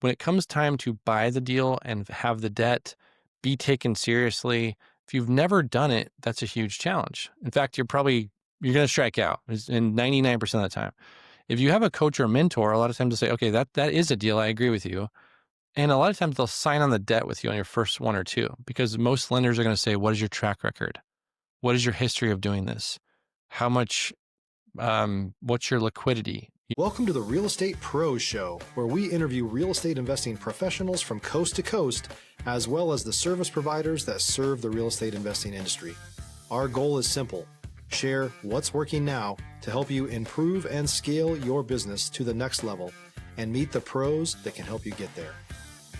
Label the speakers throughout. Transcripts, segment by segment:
Speaker 1: when it comes time to buy the deal and have the debt be taken seriously, if you've never done it, that's a huge challenge. In fact, you're going to strike out in 99% of the time. If you have a coach or a mentor, a lot of times they'll say, okay, that is a deal. I agree with you. And a lot of times they'll sign on the debt with you on your first one or two, because most lenders are going to say, what is your track record? What is your history of doing this? How much, what's your liquidity?
Speaker 2: Welcome to the Real Estate Pros Show, where we interview real estate investing professionals from coast to coast, as well as the service providers that serve the real estate investing industry. Our goal is simple: share what's working now to help you improve and scale your business to the next level and meet the pros that can help you get there.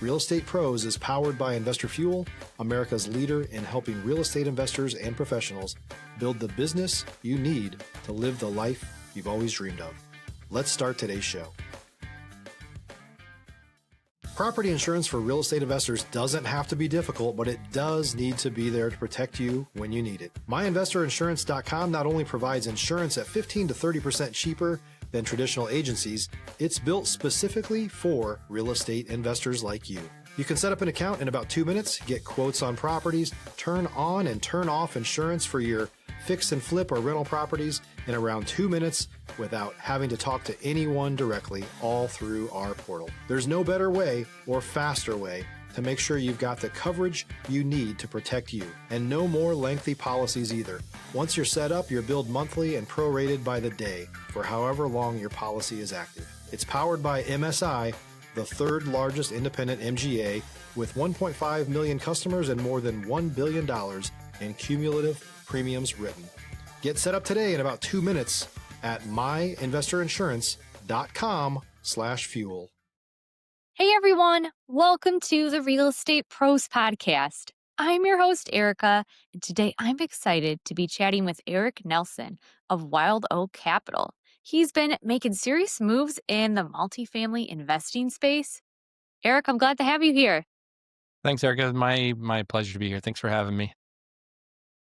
Speaker 2: Real Estate Pros is powered by Investor Fuel, America's leader in helping real estate investors and professionals build the business you need to live the life you've always dreamed of. Let's start today's show. Property insurance for real estate investors doesn't have to be difficult, but it does need to be there to protect you when you need it. MyInvestorInsurance.com not only provides insurance at 15 to 30% cheaper than traditional agencies, it's built specifically for real estate investors like you. You can set up an account in about 2 minutes, get quotes on properties, turn on and turn off insurance for your fix and flip or rental properties in around 2 minutes without having to talk to anyone directly, all through our portal. There's no better way or faster way to make sure you've got the coverage you need to protect you, and no more lengthy policies either. Once you're set up, you're billed monthly and prorated by the day for however long your policy is active. It's powered by MSI, the third largest independent MGA, with 1.5 million customers and more than $1 billion in cumulative premiums written. Get set up today in about 2 minutes at myinvestorinsurance.com/fuel.
Speaker 3: Hey everyone, welcome to the Real Estate Pros Podcast. I'm your host, Erika, and today I'm excited to be chatting with Eric Nelson of Wild Oak Capital. He's been making serious moves in the multifamily investing space. Eric, I'm glad to have you here.
Speaker 1: Thanks, Erika. My pleasure to be here. Thanks for having me.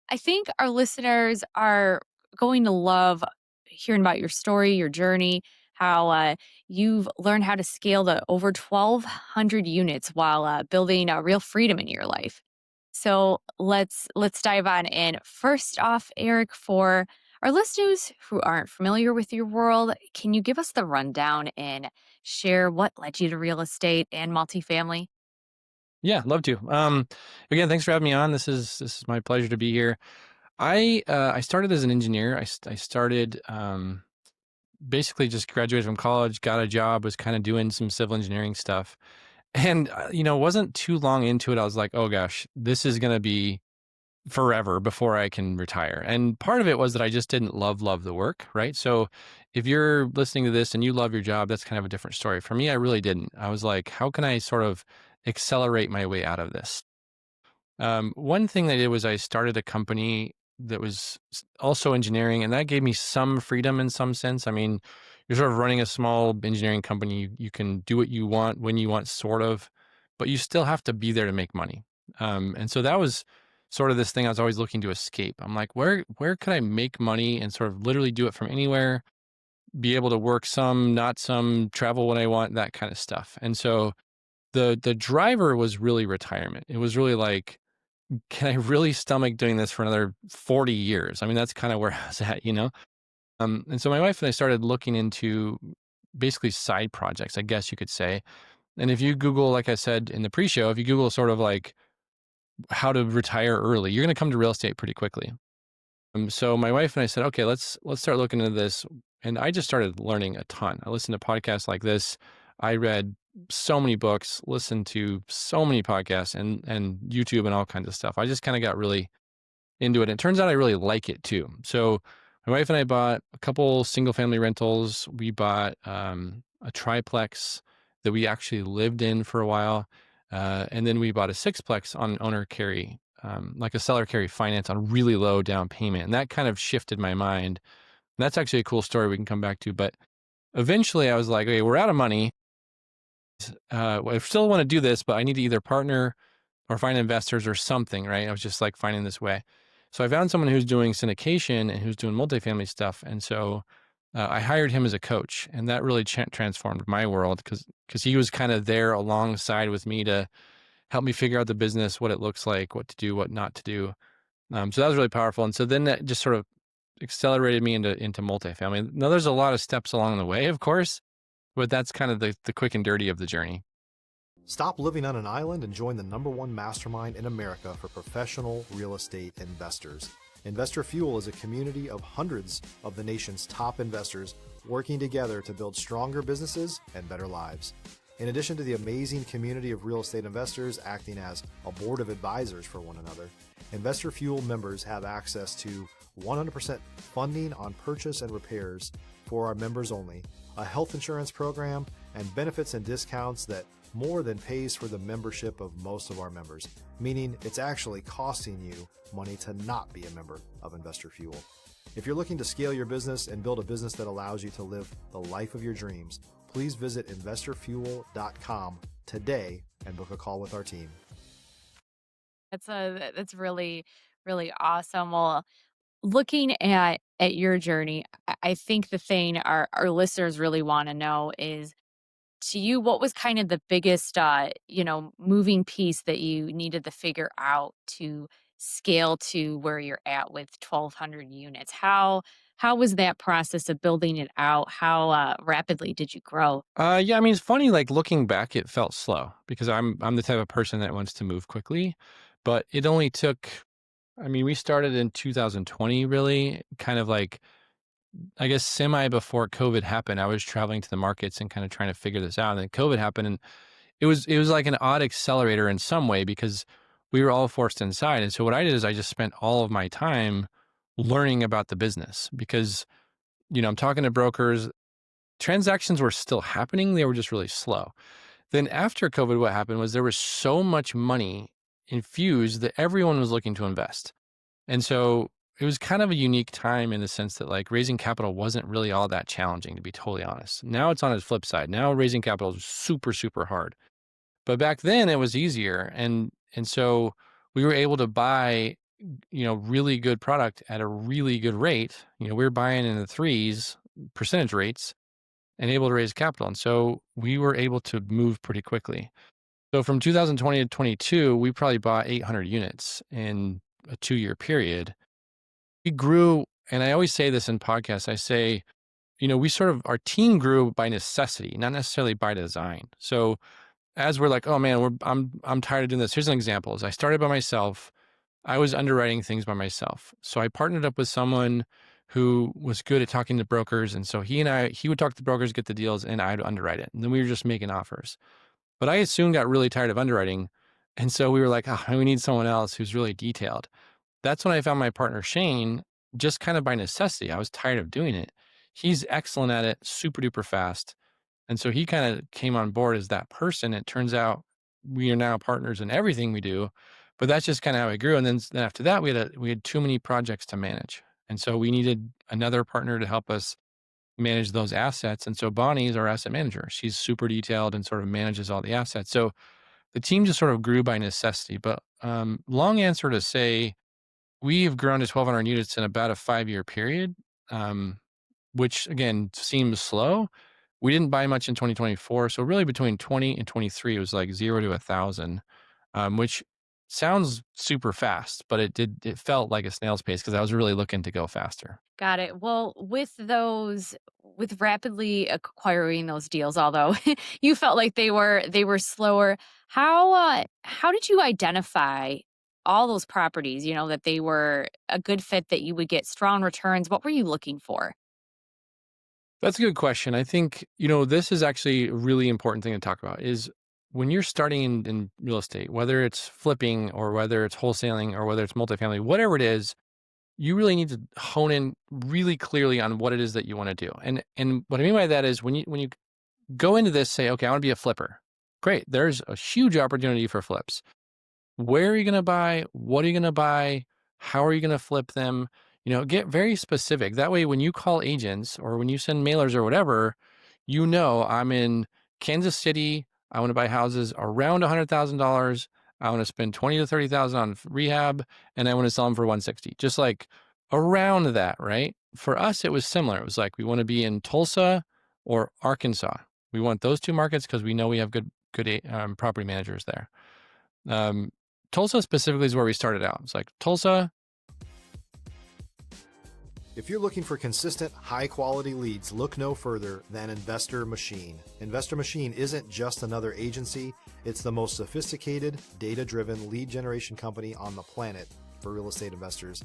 Speaker 3: I think our listeners are going to love hearing about your story, your journey, how you've learned how to scale to over 1,200 units while building real freedom in your life. So let's dive on in. First off, Eric, for our listeners who aren't familiar with your world, can you give us the rundown and share what led you to real estate and multifamily?
Speaker 1: Yeah, love to. Again, thanks for having me on. This is my pleasure to be here. I started as an engineer. I started basically just graduated from college, got a job, was kind of doing some civil engineering stuff, and wasn't too long into it. I was like, oh gosh, this is gonna be forever before I can retire. And part of it was that I just didn't love the work, right? So if you're listening to this and you love your job, that's kind of a different story. For me, I really didn't. I was like, how can I sort of accelerate my way out of this? One thing I did was I started a company that was also engineering, and that gave me some freedom in some sense. I mean, you're sort of running a small engineering company. You can do what you want when you want, sort of, but you still have to be there to make money. And so that was sort of this thing I was always looking to escape. I'm like, where could I make money and sort of literally do it from anywhere, be able to work some, not some, travel when I want, that kind of stuff. And so the driver was really retirement. It was really like, can I really stomach doing this for another 40 years? I mean, that's kind of where I was at, And so my wife and I started looking into basically side projects, I guess you could say. And if you Google, like I said in the pre-show, if you Google sort of like how to retire early, you're going to come to real estate pretty quickly. So my wife and I said, okay, let's start looking into this. And I just started learning a ton. I listened to podcasts like this. I read so many books, listened to so many podcasts and YouTube and all kinds of stuff. I just kind of got really into it. And it turns out I really like it too. So my wife and I bought a couple single family rentals. We bought a triplex that we actually lived in for a while. And then we bought a sixplex on owner carry, like a seller carry finance on really low down payment. And that kind of shifted my mind. And that's actually a cool story we can come back to. But eventually I was like, okay, we're out of money. I still want to do this, but I need to either partner or find investors or something, right? I was just like finding this way. So I found someone who's doing syndication and who's doing multifamily stuff. And so I hired him as a coach, and that really transformed my world because he was kind of there alongside with me to help me figure out the business, what it looks like, what to do, what not to do. So that was really powerful. And so then that just sort of accelerated me into multifamily. Now there's a lot of steps along the way, of course, but that's kind of the quick and dirty of the journey.
Speaker 2: Stop living on an island and join the #1 mastermind in America for professional real estate investors. Investor Fuel is a community of hundreds of the nation's top investors working together to build stronger businesses and better lives. In addition to the amazing community of real estate investors acting as a board of advisors for one another, Investor Fuel members have access to 100% funding on purchase and repairs for our members only, a health insurance program, and benefits and discounts that more than pays for the membership of most of our members, meaning it's actually costing you money to not be a member of Investor Fuel. If you're looking to scale your business and build a business that allows you to live the life of your dreams, please visit investorfuel.com today and book a call with our team.
Speaker 3: That's really, really awesome. Well, looking at your journey, I think the thing our listeners really want to know is, to you, what was kind of the biggest moving piece that you needed to figure out to scale to where you're at with 1,200 units? How was that process of building it out? How rapidly did you grow?
Speaker 1: Yeah, I mean, it's funny. Like looking back, it felt slow because I'm the type of person that wants to move quickly, but it only took. I mean, we started in 2020, really, kind of like I guess semi before COVID happened. I was traveling to the markets and kind of trying to figure this out, and then COVID happened, and it was like an odd accelerator in some way because we were all forced inside. And so what I did is I just spent all of my time learning about the business because I'm talking to brokers. Transactions were still happening; they were just really slow. Then after COVID, what happened was there was so much money infused that everyone was looking to invest. And so it was kind of a unique time in the sense that like raising capital wasn't really all that challenging, to be totally honest. Now it's on its flip side. Now raising capital is super, super hard. But back then it was easier. And so we were able to buy, really good product at a really good rate. We were buying in the threes percentage rates and able to raise capital. And so we were able to move pretty quickly. So from 2020 to 22, we probably bought 800 units in a 2-year period. We grew, and I always say this in podcasts, I say, our team grew by necessity, not necessarily by design. So as we're like, oh man, I'm tired of doing this. Here's an example. As I started by myself, I was underwriting things by myself. So I partnered up with someone who was good at talking to brokers. And so he would talk to brokers, get the deals, and I'd underwrite it. And then we were just making offers. But I soon got really tired of underwriting. And so we were like, oh, we need someone else who's really detailed. That's when I found my partner, Shane, just kind of by necessity. I was tired of doing it. He's excellent at it, super duper fast. And so he kind of came on board as that person. It turns out we are now partners in everything we do, but that's just kind of how it grew. And then after that, we had too many projects to manage. And so we needed another partner to help us manage those assets. And so Bonnie is our asset manager. She's super detailed and sort of manages all the assets. So the team just sort of grew by necessity. But long answer to say, we've grown to 1,200 units in about a 5-year period, which again seems slow. We didn't buy much in 2024. So really between 20 and 23, it was like 0 to 1,000, which sounds super fast, but it felt like a snail's pace because I was really looking to go faster.
Speaker 3: Got it. Well, with rapidly acquiring those deals, although you felt like they were slower, how did you identify all those properties, that they were a good fit, that you would get strong returns? What were you looking for?
Speaker 1: That's a good question. I think, this is actually a really important thing to talk about is when you're starting in real estate, whether it's flipping or whether it's wholesaling or whether it's multifamily, whatever it is, you really need to hone in really clearly on what it is that you want to do. And what I mean by that is when you go into this, say, okay, I want to be a flipper. Great. There's a huge opportunity for flips. Where are you going to buy? What are you going to buy? How are you going to flip them? Get very specific. That way, when you call agents or when you send mailers or whatever, I'm in Kansas City. I want to buy houses around $100,000. I want to spend 20 to 30,000 on rehab, and I want to sell them for 160. Just like around that, right? For us, it was similar. It was like, we want to be in Tulsa or Arkansas. We want those two markets because we know we have good property managers there. Um, Tulsa specifically is where we started out. It's like Tulsa.
Speaker 2: If you're looking for consistent, high quality leads, look no further than Investor Machine. Investor Machine isn't just another agency, it's the most sophisticated, data driven lead generation company on the planet for real estate investors,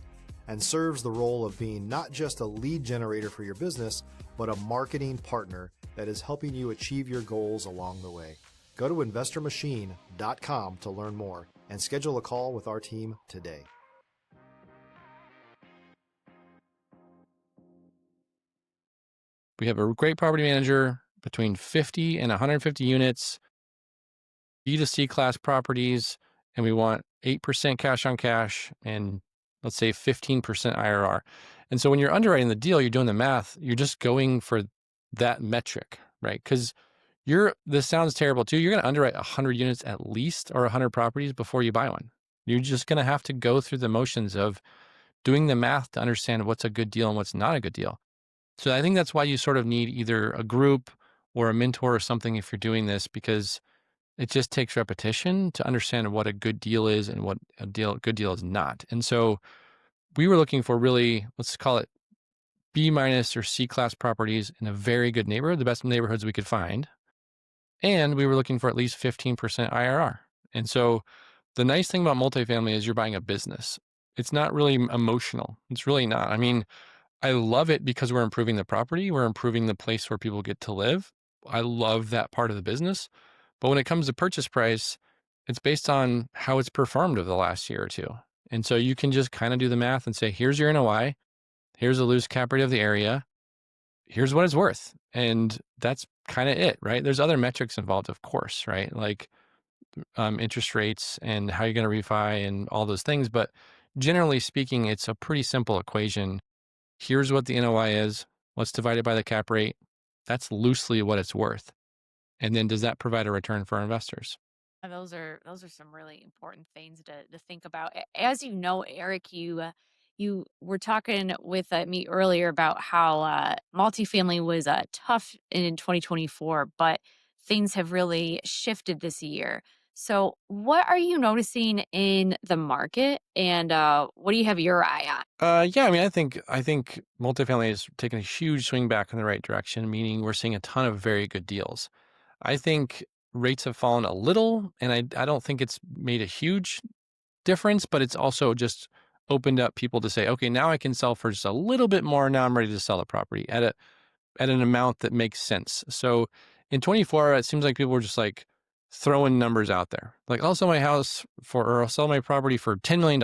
Speaker 2: and serves the role of being not just a lead generator for your business, but a marketing partner that is helping you achieve your goals along the way. Go to investormachine.com to learn more and schedule a call with our team today.
Speaker 1: We have a great property manager between 50 and 150 units, B to C class properties, and we want 8% cash on cash and let's say 15% IRR. And so when you're underwriting the deal, you're doing the math, you're just going for that metric, right? Because this sounds terrible too. You're going to underwrite 100 units at least, or 100 properties before you buy one. You're just going to have to go through the motions of doing the math to understand what's a good deal and what's not a good deal. So I think that's why you sort of need either a group or a mentor or something if you're doing this, because it just takes repetition to understand what a good deal is and what good deal is not. And so we were looking for really, let's call it B minus or C class properties in a very good neighborhood, the best neighborhoods we could find. And we were looking for at least 15% IRR. And so the nice thing about multifamily is you're buying a business. It's not really emotional. It's really not. I mean, I love it because we're improving the property. We're improving the place where people get to live. I love that part of the business. But when it comes to purchase price, it's based on how it's performed over the last year or two. And so you can just kind of do the math and say, here's your NOI, here's the loose cap rate of the area, here's what it's worth. And that's kind of it, right? There's other metrics involved, of course, right? Like interest rates and how you're going to refi and all those things. But generally speaking, it's a pretty simple equation. Here's what the NOI is. Let's divide it by the cap rate. That's loosely what it's worth. And then does that provide a return for our investors?
Speaker 3: Those are some really important things to think about. As you know, Eric, you were talking with me earlier about how multifamily was tough in 2024, but things have really shifted this year. So, what are you noticing in the market, and what do you have your eye on?
Speaker 1: Yeah, I mean, I think multifamily is taking a huge swing back in the right direction, meaning we're seeing a ton of very good deals. I think rates have fallen a little, and I don't think it's made a huge difference, but it's also just opened up people to say, okay, now I can sell for just a little bit more. Now I'm ready to sell a property at an amount that makes sense. So in 24, it seems like people were just like throwing numbers out there, like I'll sell my house for, or I'll sell my property for $10 million.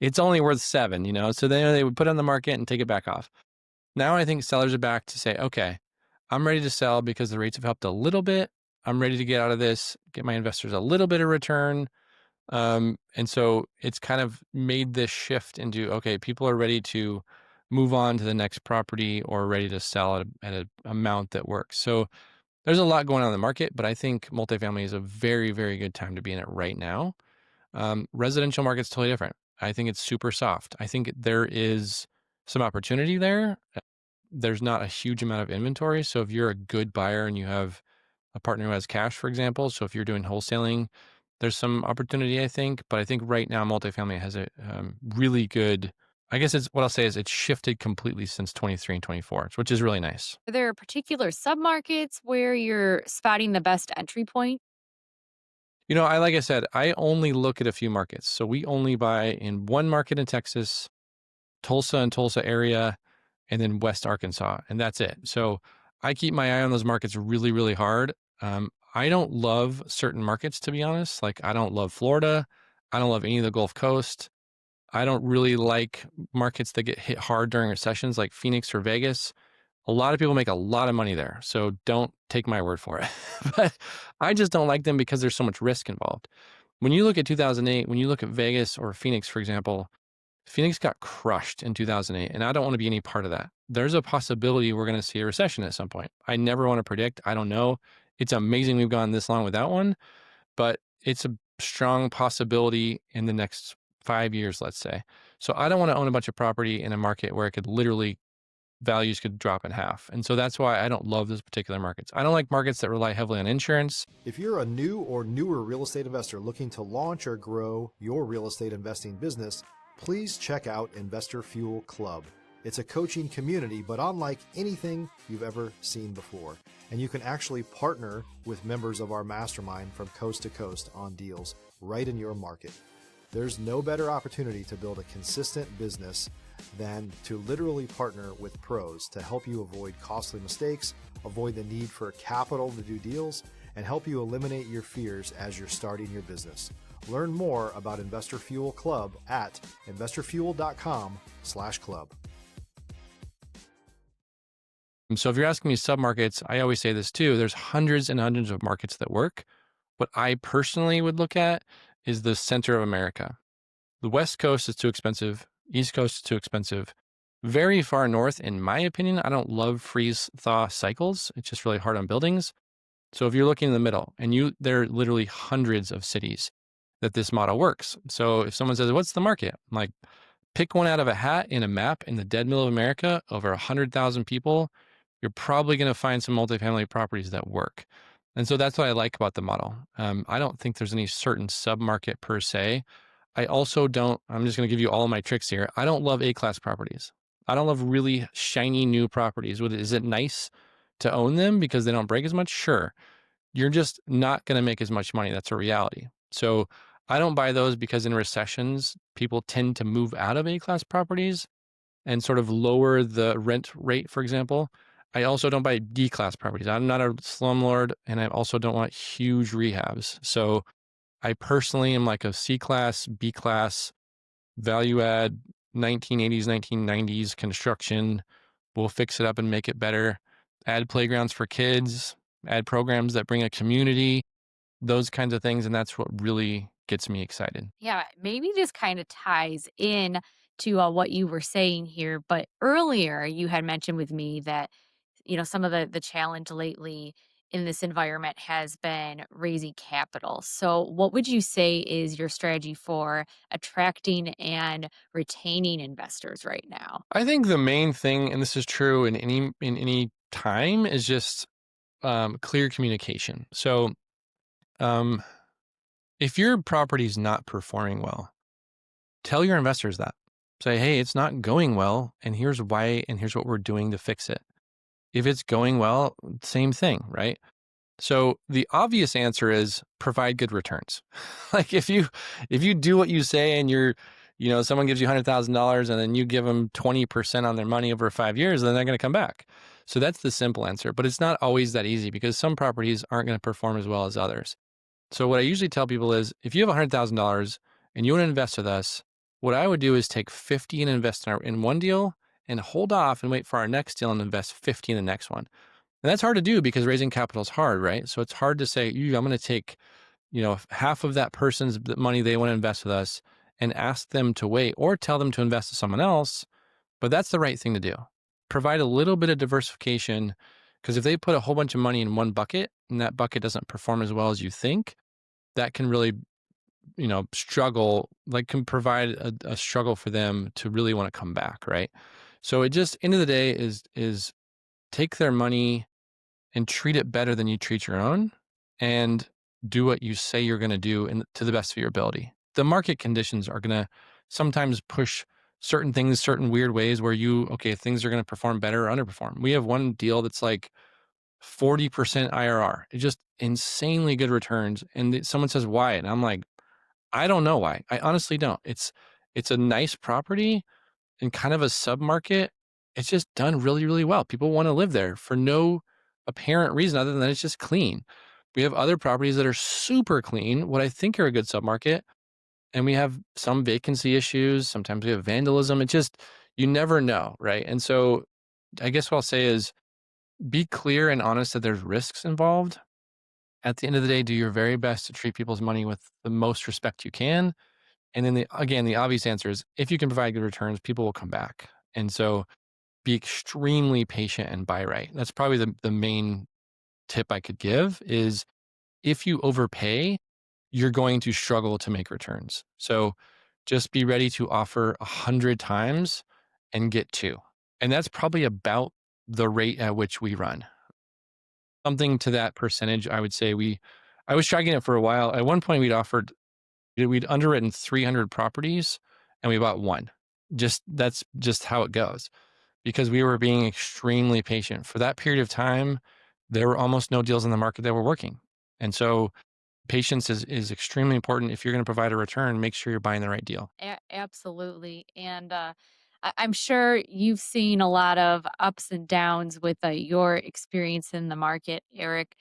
Speaker 1: It's only worth 7, you know? So then they would put it on the market and take it back off. Now I think sellers are back to say, okay, I'm ready to sell because the rates have helped a little bit. I'm ready to get out of this, get my investors a little bit of return. And so it's kind of made this shift into, okay, people are ready to move on to the next property or ready to sell at an amount that works. So there's a lot going on in the market, but I think multifamily is a very, very good time to be in it right now. Residential market's totally different. I think it's super soft. I think there is some opportunity there. There's not a huge amount of inventory. So if you're a good buyer and you have a partner who has cash, for example, so if you're doing wholesaling, there's some opportunity, I think. But I think right now multifamily has a really good, I guess it's what I'll say is it's shifted completely since 23 and 24, which is really nice.
Speaker 3: Are there particular submarkets where you're spotting the best entry point?
Speaker 1: You know, like I said, I only look at a few markets. So we only buy in one market in Texas, Tulsa and Tulsa area, and then West Arkansas, and that's it. So I keep my eye on those markets really, really hard. I don't love certain markets, to be honest. Like I don't love Florida. I don't love any of the Gulf Coast. I don't really like markets that get hit hard during recessions, like Phoenix or Vegas. A lot of people make a lot of money there, so don't take my word for it. But I just don't like them because there's so much risk involved. When you look at 2008, when you look at Vegas or Phoenix, for example, Phoenix got crushed in 2008, and I don't want to be any part of that. There's a possibility we're going to see a recession at some point. I never want to predict. I don't know. It's amazing we've gone this long without one, but it's a strong possibility in the next 5 years, let's say. So I don't want to own a bunch of property in a market where it could literally values could drop in half. And so that's why I don't love those particular markets. I don't like markets that rely heavily on insurance.
Speaker 2: If you're a new or newer real estate investor looking to launch or grow your real estate investing business, please check out Investor Fuel Club. It's a coaching community, but unlike anything you've ever seen before. And you can actually partner with members of our mastermind from coast to coast on deals right in your market. There's no better opportunity to build a consistent business than to literally partner with pros to help you avoid costly mistakes, avoid the need for capital to do deals, and help you eliminate your fears as you're starting your business. Learn more about Investor Fuel Club at investorfuel.com/club.
Speaker 1: So if you're asking me submarkets, I always say this too. There's hundreds and hundreds of markets that work. What I personally would look at is the center of America. The West Coast is too expensive. East Coast is too expensive. Very far north, in my opinion, I don't love freeze thaw cycles. It's just really hard on buildings. So if you're looking in the middle, and there are literally hundreds of cities that this model works. So if someone says, what's the market? I'm like, pick one out of a hat in a map in the dead middle of America, over 100,000 people, you're probably going to find some multifamily properties that work. And so that's what I like about the model. I don't think there's any certain submarket per se. I also don't, I'm just going to give you all of my tricks here. I don't love A-class properties. I don't love really shiny new properties. Is it nice to own them because they don't break as much? Sure. You're just not going to make as much money. That's a reality. So I don't buy those because in recessions, people tend to move out of A-class properties and sort of lower the rent rate, for example. I also don't buy D-class properties. I'm not a slumlord, and I also don't want huge rehabs. So I personally am like a C-class, B-class, value add, 1980s, 1990s construction. We'll fix it up and make it better. Add playgrounds for kids, add programs that bring a community, those kinds of things. And that's what really gets me excited.
Speaker 3: Yeah, maybe this kind of ties in to what you were saying here. But earlier, you had mentioned with me that some of the challenge lately in this environment has been raising capital. So, what would you say is your strategy for attracting and retaining investors right now?
Speaker 1: I think the main thing, and this is true in any time, is just clear communication. So, um, if your property is not performing well, tell your investors that. Say, hey, it's not going well, and here's why, and here's what we're doing to fix it. If it's going well, same thing, right? So the obvious answer is provide good returns. Like if you do what you say and someone gives you $100,000 and then you give them 20% on their money over 5 years, then they're going to come back. So that's the simple answer, but it's not always that easy because some properties aren't going to perform as well as others. So what I usually tell people is if you have $100,000 and you want to invest with us, what I would do is take 50 and invest in one deal and hold off and wait for our next deal and invest 50 in the next one. And that's hard to do because raising capital is hard, right? So it's hard to say, I'm going to take, half of that person's money they want to invest with us and ask them to wait or tell them to invest with someone else. But that's the right thing to do. Provide a little bit of diversification because if they put a whole bunch of money in one bucket and that bucket doesn't perform as well as you think, that can really, struggle, like can provide a struggle for them to really want to come back, right? So it just, end of the day is take their money and treat it better than you treat your own and do what you say you're going to do to the best of your ability. The market conditions are going to sometimes push certain things, certain weird ways where things are going to perform better or underperform. We have one deal that's like 40% IRR. It's just insanely good returns. And someone says, why? And I'm like, I don't know why. I honestly don't. It's a nice property in kind of a sub-market. It's just done really, really well. People want to live there for no apparent reason other than it's just clean. We have other properties that are super clean, what I think are a good submarket, and we have some vacancy issues. Sometimes we have vandalism. You never know, right? And so I guess what I'll say is be clear and honest that there's risks involved. At the end of the day, do your very best to treat people's money with the most respect you can. And then the obvious answer is if you can provide good returns, people will come back. And so be extremely patient and buy right. That's probably the main tip I could give is if you overpay, you're going to struggle to make returns. So just be ready to offer 100 times and get two. And that's probably about the rate at which we run. Something to that percentage, I would say I was tracking it for a while. At one point, we'd underwritten 300 properties and we bought one. That's just how it goes because we were being extremely patient. For that period of time, there were almost no deals in the market that were working. And so patience is extremely important. If you're going to provide a return, make sure you're buying the right deal.
Speaker 3: Absolutely. And I'm sure you've seen a lot of ups and downs with your experience in the market, Eric.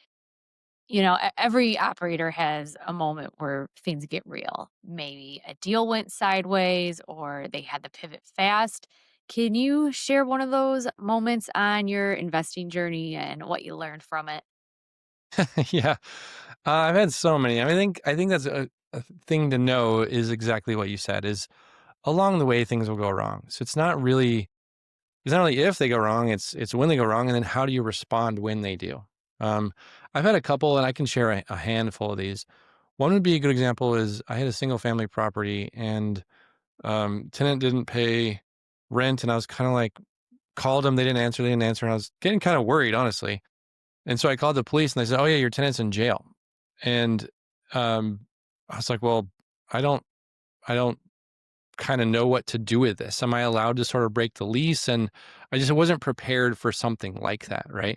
Speaker 3: Every operator has a moment where things get real. Maybe a deal went sideways or they had to pivot fast. Can you share one of those moments on your investing journey and what you learned from it?
Speaker 1: Yeah. I've had so many. I think that's a thing to know is exactly what you said is along the way things will go wrong. So it's not really if they go wrong, it's when they go wrong and then how do you respond when they do. Um, I've had a couple and I can share a handful of these. One would be a good example is I had a single family property and tenant didn't pay rent and I was kind of like called them, they didn't answer, and I was getting kind of worried, honestly. And so I called the police and they said, "Oh yeah, your tenant's in jail." And um, I was like, "Well, I don't, I don't kind of know what to do with this. Am I allowed to sort of break the lease?" And I just wasn't prepared for something like that, right?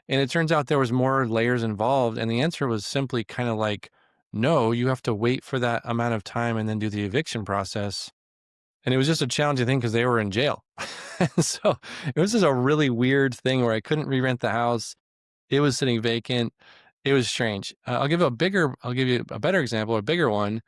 Speaker 1: And it turns out there was more layers involved, and the answer was simply kind of like, "No, you have to wait for that amount of time and then do the eviction process." And it was just a challenging thing because they were in jail. So it was just a really weird thing where I couldn't re-rent the house. It was sitting vacant. It was strange. I'll give you a better example, a bigger one.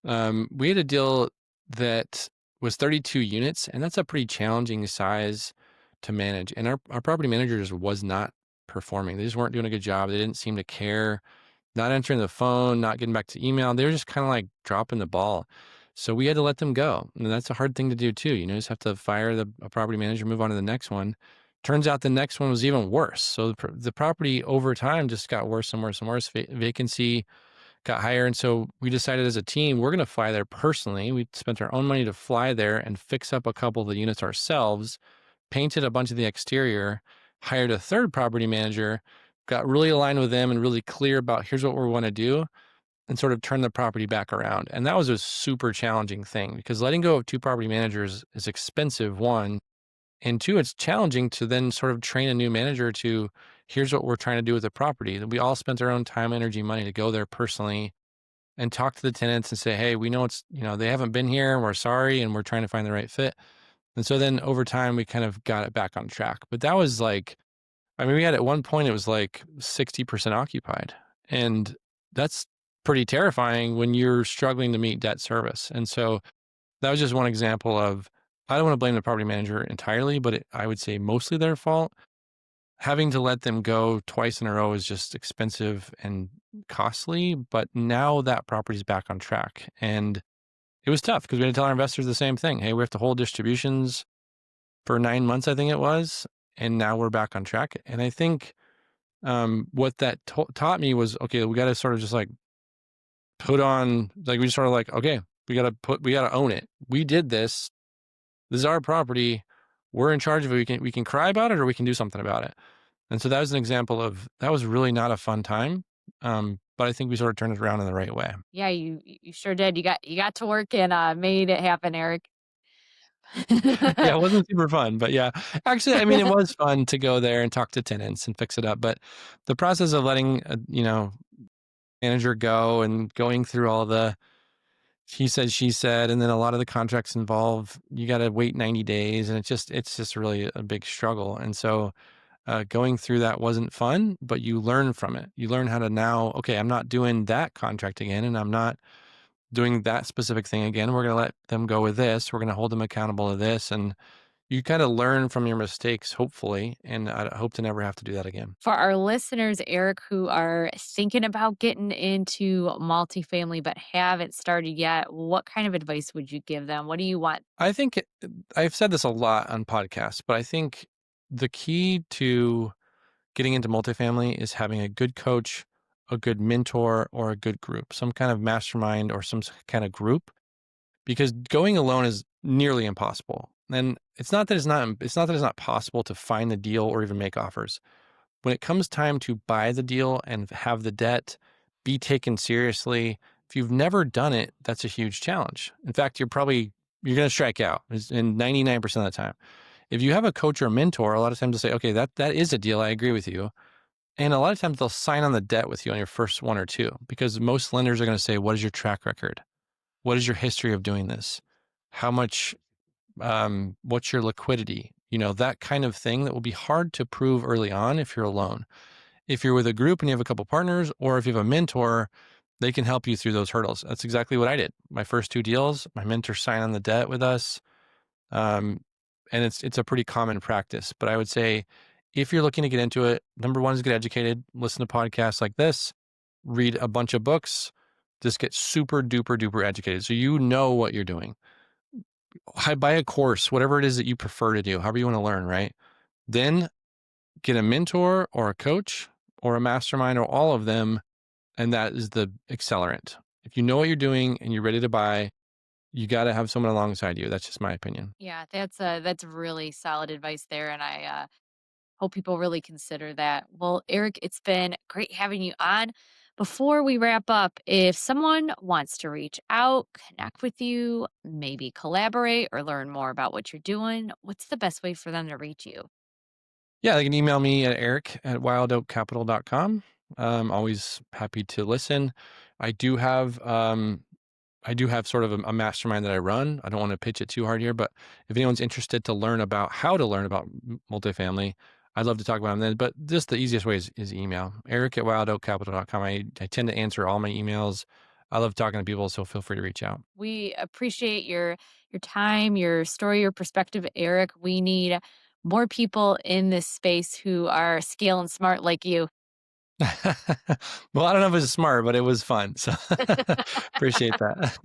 Speaker 1: We had a deal that was 32 units, and that's a pretty challenging size to manage. And our property manager just was not performing. They just weren't doing a good job. They didn't seem to care, not answering the phone, not getting back to email. They were just kind of like dropping the ball. So we had to let them go. And that's a hard thing to do too. Just have to fire a property manager, move on to the next one. Turns out the next one was even worse. So the property over time just got worse and worse and worse. Vacancy got higher. And so we decided as a team, we're going to fly there personally. We spent our own money to fly there and fix up a couple of the units ourselves, painted a bunch of the exterior, hired a third property manager, got really aligned with them and really clear about here's what we want to do and sort of turn the property back around. And that was a super challenging thing because letting go of two property managers is expensive, one. And two, it's challenging to then sort of train a new manager to here's what we're trying to do with the property. That we all spent our own time, energy, money to go there personally and talk to the tenants and say, hey, we know they haven't been here. We're sorry. And we're trying to find the right fit. And so then over time, we kind of got it back on track. But that was like, I mean, we had at one point, it was like 60% occupied. And that's pretty terrifying when you're struggling to meet debt service. And so that was just one example of, I don't want to blame the property manager entirely, but I would say mostly their fault. Having to let them go twice in a row is just expensive and costly. But now that property's back on track. And it was tough because we had to tell our investors the same thing. Hey, we have to hold distributions for 9 months, I think it was. And now we're back on track. And I think what that taught me was, okay, we got to sort of just like put on, like, we just sort of like, okay, we got to own it. We did this. This is our property. We're in charge of it. We can cry about it or we can do something about it. And so that was an example of that was really not a fun time. But I think we sort of turned it around in the right way.
Speaker 3: Yeah, you sure did. You got to work and made it happen, Eric.
Speaker 1: Yeah, it wasn't super fun, but yeah. Actually, I mean, it was fun to go there and talk to tenants and fix it up. But the process of letting manager go and going through all the he said, she said, and then a lot of the contracts involve you got to wait 90 days, and it's just really a big struggle. And so going through that wasn't fun, but you learn from it. You learn how to now, okay, I'm not doing that contract again, and I'm not doing that specific thing again. We're going to let them go with this. We're going to hold them accountable to this. And you kind of learn from your mistakes, hopefully. And I hope to never have to do that again.
Speaker 3: For our listeners, Eric, who are thinking about getting into multifamily but haven't started yet, what kind of advice would you give them? What do you want?
Speaker 1: I think I've said this a lot on podcasts, but I think the key to getting into multifamily is having a good coach, a good mentor, or a good group, some kind of mastermind or some kind of group because going alone is nearly impossible. And it's not that it's not possible to find the deal or even make offers. When it comes time to buy the deal and have the debt be taken seriously, if you've never done it, that's a huge challenge. In fact, you're going to strike out in 99% of the time. If you have a coach or a mentor, a lot of times they'll say, okay, that is a deal. I agree with you. And a lot of times they'll sign on the debt with you on your first one or two, because most lenders are going to say, what is your track record? What is your history of doing this? How much, what's your liquidity? That kind of thing that will be hard to prove early on if you're alone. If you're with a group and you have a couple partners, or if you have a mentor, they can help you through those hurdles. That's exactly what I did. My first two deals, my mentor signed on the debt with us. And it's a pretty common practice. But I would say, if you're looking to get into it, number one is get educated, listen to podcasts like this, read a bunch of books, just get super duper duper educated. So you know what you're doing. Buy a course, whatever it is that you prefer to do, however you want to learn, right? Then get a mentor or a coach or a mastermind or all of them. And that is the accelerant. If you know what you're doing and you're ready to buy, you got to have someone alongside you. That's just my opinion.
Speaker 3: Yeah, that's really solid advice there, and I hope people really consider that. Well, Eric, it's been great having you on. Before we wrap up, if someone wants to reach out, connect with you, maybe collaborate or learn more about what you're doing, what's the best way for them to reach you?
Speaker 1: Yeah, they can email me at eric@wildoakcapital.com. Always happy to listen. I do have sort of a mastermind that I run. I don't want to pitch it too hard here, but if anyone's interested to learn about how to learn about multifamily, I'd love to talk about them then. But just the easiest way is email. Eric@wildoakcapital.com. I tend to answer all my emails. I love talking to people, so feel free to reach out.
Speaker 3: We appreciate your time, your story, your perspective, Eric. We need more people in this space who are scale and smart like you.
Speaker 1: Well, I don't know if it was smart, but it was fun. So appreciate that.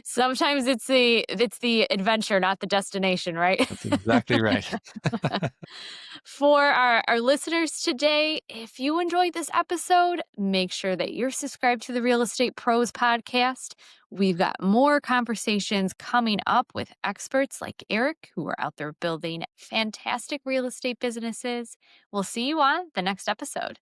Speaker 3: Sometimes it's the adventure, not the destination, right?
Speaker 1: That's exactly right.
Speaker 3: For our listeners today, if you enjoyed this episode, make sure that you're subscribed to the Real Estate Pros podcast. We've got more conversations coming up with experts like Eric, who are out there building fantastic real estate businesses. We'll see you on the next episode.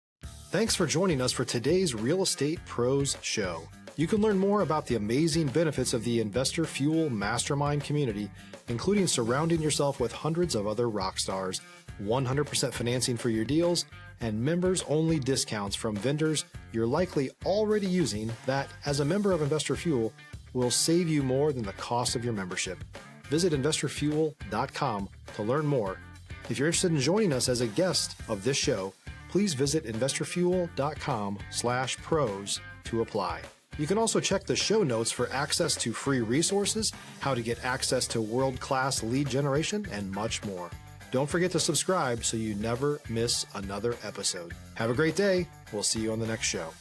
Speaker 2: Thanks for joining us for today's Real Estate Pros Show. You can learn more about the amazing benefits of the Investor Fuel Mastermind community, including surrounding yourself with hundreds of other rock stars, 100% financing for your deals, and members-only discounts from vendors you're likely already using that, as a member of Investor Fuel, will save you more than the cost of your membership. Visit investorfuel.com to learn more. If you're interested in joining us as a guest of this show, please visit investorfuel.com/pros to apply. You can also check the show notes for access to free resources, how to get access to world-class lead generation, and much more. Don't forget to subscribe so you never miss another episode. Have a great day. We'll see you on the next show.